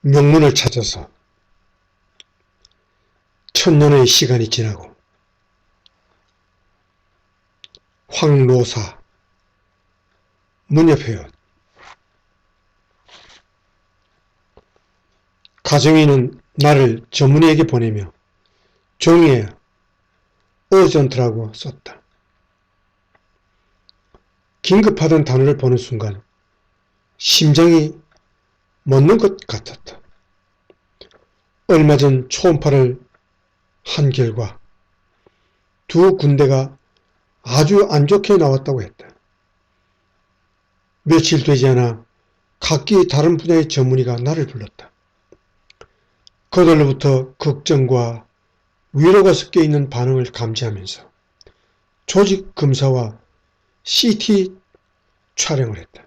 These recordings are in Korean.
명문을 찾아서 천년의 시간이 지나고 황노사, 문협회원, 가정인은 나를 전문의에게 보내며 종이에 어전트라고 썼다. 긴급하던 단어를 보는 순간 심장이 멎는 것 같았다. 얼마 전 초음파를 한 결과 두 군데가 아주 안 좋게 나왔다고 했다. 며칠 되지 않아 각기 다른 분야의 전문의가 나를 불렀다. 그들로부터 걱정과 위로가 섞여 있는 반응을 감지하면서 조직 검사와 CT 촬영을 했다.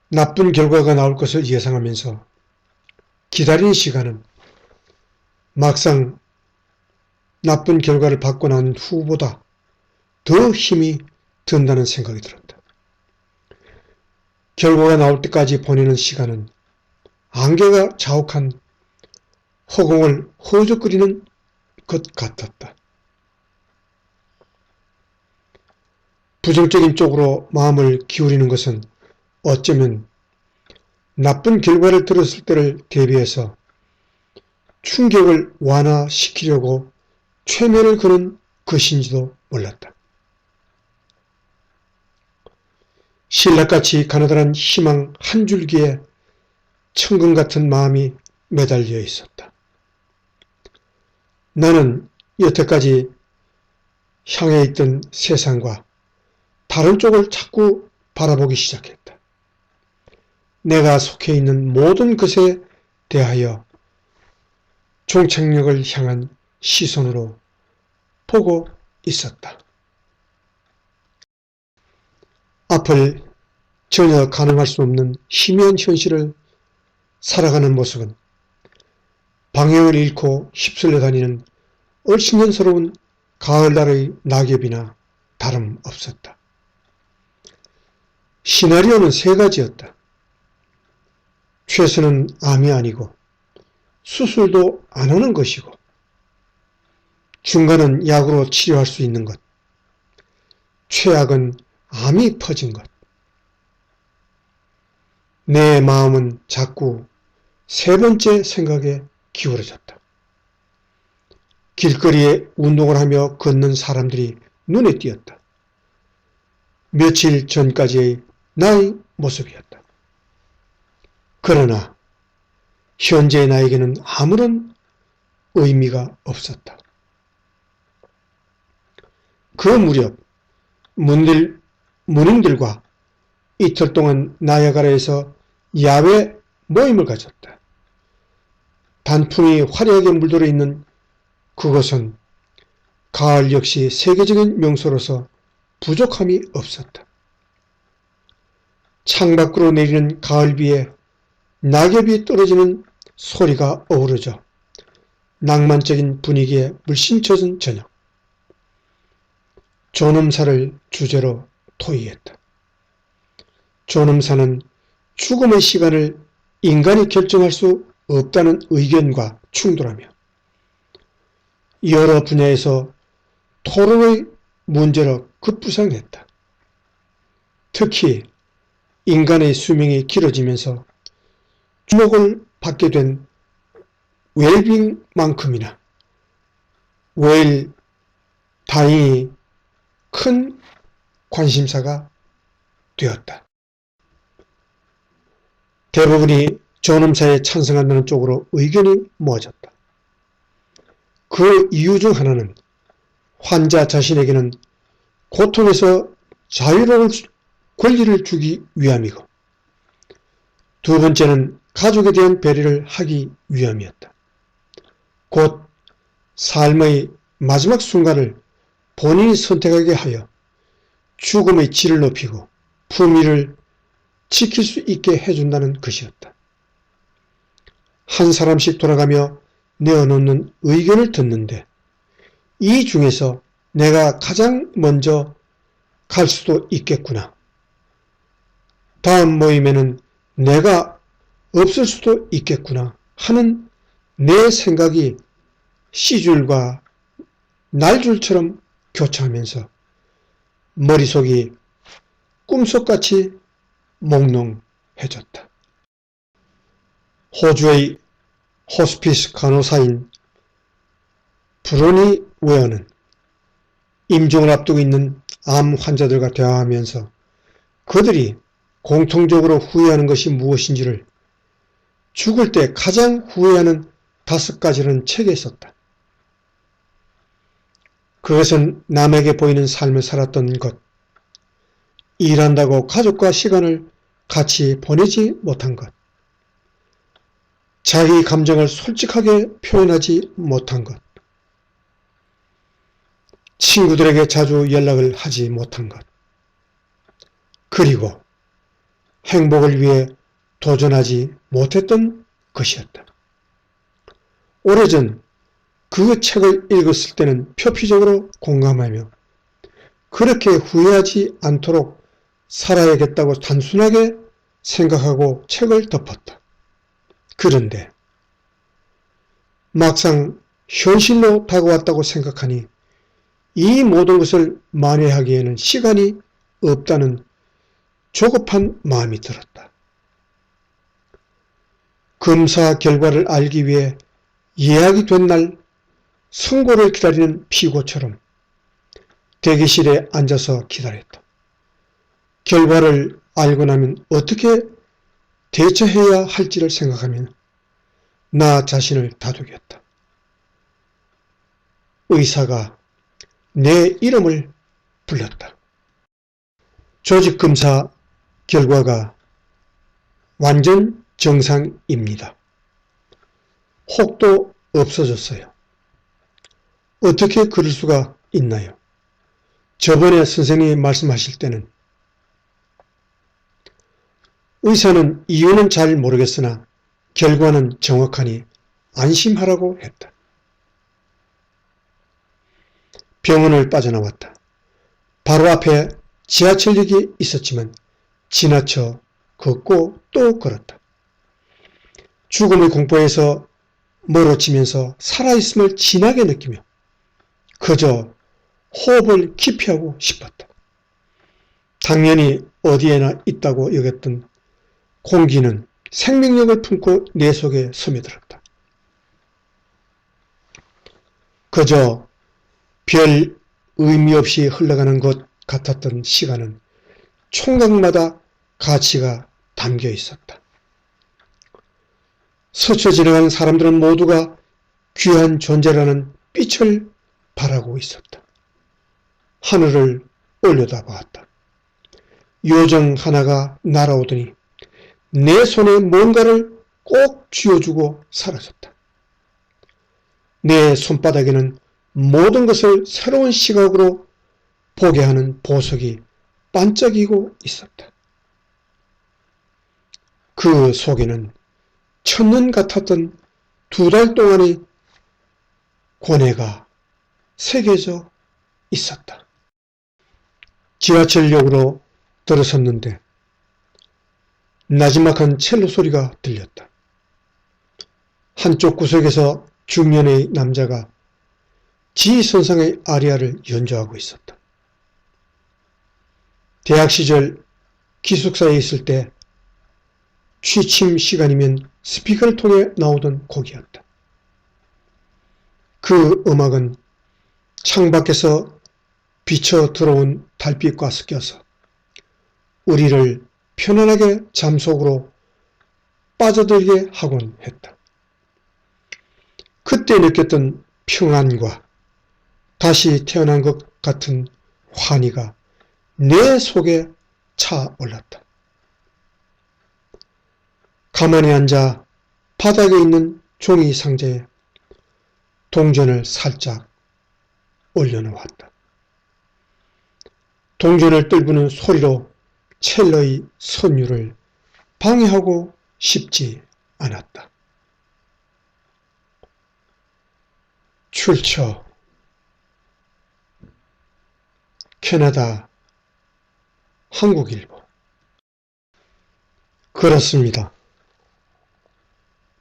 나쁜 결과가 나올 것을 예상하면서 기다린 시간은 막상 나쁜 결과를 받고 난 후보다 더 힘이 든다는 생각이 들었다. 결과가 나올 때까지 보내는 시간은 안개가 자욱한 허공을 허우적거리는 것 같았다. 부정적인 쪽으로 마음을 기울이는 것은 어쩌면 나쁜 결과를 들었을 때를 대비해서 충격을 완화시키려고 최면을 거는 것인지도 몰랐다. 신라같이 가느다란 희망 한 줄기에 천금 같은 마음이 매달려 있었다. 나는 여태까지 향해 있던 세상과 다른 쪽을 자꾸 바라보기 시작했다. 내가 속해 있는 모든 것에 대하여 종착역을 향한 시선으로 보고 있었다. 앞을 전혀 가늠할 수 없는 희미한 현실을 살아가는 모습은 방향을 잃고 휩쓸려 다니는 얼씬년스러운 가을날의 낙엽이나 다름없었다. 시나리오는 세 가지였다. 최선은 암이 아니고 수술도 안 하는 것이고 중간은 약으로 치료할 수 있는 것, 최악은 암이 퍼진 것. 내 마음은 자꾸 세 번째 생각에 기울어졌다. 길거리에 운동을 하며 걷는 사람들이 눈에 띄었다. 며칠 전까지의 나의 모습이었다. 그러나 현재의 나에게는 아무런 의미가 없었다. 그 무렵 문인들과 이틀 동안 나야가라에서 야외 모임을 가졌다. 단풍이 화려하게 물들어 있는 그것은 가을 역시 세계적인 명소로서 부족함이 없었다. 창밖으로 내리는 가을비에 낙엽이 떨어지는 소리가 어우러져 낭만적인 분위기에 물씬 젖은 저녁. 존엄사를 주제로 토의했다. 존엄사는 죽음의 시간을 인간이 결정할 수 없다는 의견과 충돌하며 여러 분야에서 토론의 문제로 급부상했다. 특히 인간의 수명이 길어지면서 주목을 받게 된 웰빙만큼이나 웰 다잉이 큰 관심사가 되었다. 대부분이 존엄사에 찬성한다는 쪽으로 의견이 모아졌다. 그 이유 중 하나는 환자 자신에게는 고통에서 자유로울 권리를 주기 위함이고, 두 번째는 가족에 대한 배려를 하기 위함이었다. 곧 삶의 마지막 순간을 본인이 선택하게 하여 죽음의 질을 높이고 품위를 지킬 수 있게 해준다는 것이었다. 한 사람씩 돌아가며 내어놓는 의견을 듣는데 이 중에서 내가 가장 먼저 갈 수도 있겠구나. 다음 모임에는 내가 없을 수도 있겠구나 하는 내 생각이 씨줄과 날줄처럼 교차하면서 머릿속이 꿈속같이 몽롱해졌다. 호주의 호스피스 간호사인 브로니 웨어는 임종을 앞두고 있는 암 환자들과 대화하면서 그들이 공통적으로 후회하는 것이 무엇인지를 죽을 때 가장 후회하는 5가지라는 책에 썼다. 그것은 남에게 보이는 삶을 살았던 것, 일한다고 가족과 시간을 같이 보내지 못한 것, 자기 감정을 솔직하게 표현하지 못한 것, 친구들에게 자주 연락을 하지 못한 것, 그리고 행복을 위해 도전하지 못했던 것이었다. 오래전 그 책을 읽었을 때는 표피적으로 공감하며 그렇게 후회하지 않도록 살아야겠다고 단순하게 생각하고 책을 덮었다. 그런데 막상 현실로 다가왔다고 생각하니 이 모든 것을 만회하기에는 시간이 없다는 조급한 마음이 들었다. 검사 결과를 알기 위해 예약이 된 날 선고를 기다리는 피고처럼 대기실에 앉아서 기다렸다. 결과를 알고 나면 어떻게 대처해야 할지를 생각하면 나 자신을 다독였다. 의사가 내 이름을 불렀다. 조직검사 결과가 완전 정상입니다. 혹도 없어졌어요. 어떻게 그럴 수가 있나요? 저번에 선생님이 말씀하실 때는 의사는 이유는 잘 모르겠으나 결과는 정확하니 안심하라고 했다. 병원을 빠져나왔다. 바로 앞에 지하철역이 있었지만 지나쳐 걷고 또 걸었다. 죽음의 공포에서 멀어지면서 살아있음을 진하게 느끼며 그저 호흡을 깊이 하고 싶었다. 당연히 어디에나 있다고 여겼던 공기는 생명력을 품고 내 속에 스며들었다. 그저 별 의미 없이 흘러가는 것 같았던 시간은 총각마다 가치가 담겨 있었다. 스쳐 지나가는 사람들은 모두가 귀한 존재라는 빛을 바라고 있었다. 하늘을 올려다보았다. 요정 하나가 날아오더니 내 손에 뭔가를 꼭 쥐어주고 사라졌다. 내 손바닥에는 모든 것을 새로운 시각으로 보게 하는 보석이 반짝이고 있었다. 그 속에는 천년 같았던 2달 동안의 고뇌가 새겨져 있었다. 지하철역으로 들어섰는데 나지막한 첼로 소리가 들렸다. 한쪽 구석에서 중년의 남자가 지선상의 아리아를 연주하고 있었다. 대학 시절 기숙사에 있을 때 취침 시간이면 스피커를 통해 나오던 곡이었다. 그 음악은 창밖에서 비쳐 들어온 달빛과 섞여서 우리를 편안하게 잠속으로 빠져들게 하곤 했다. 그때 느꼈던 평안과 다시 태어난 것 같은 환희가 내 속에 차올랐다. 가만히 앉아 바닥에 있는 종이 상자에 동전을 살짝 올려놓았다. 동전을 뜰부는 소리로 첼로의 선율을 방해하고 싶지 않았다. 출처 캐나다 한국일보. 그렇습니다.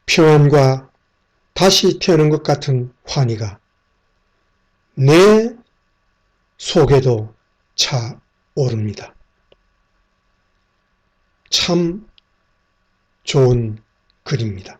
평안과 다시 태어난 것 같은 환희가 내 속에도 차오릅니다. 참 좋은 글입니다.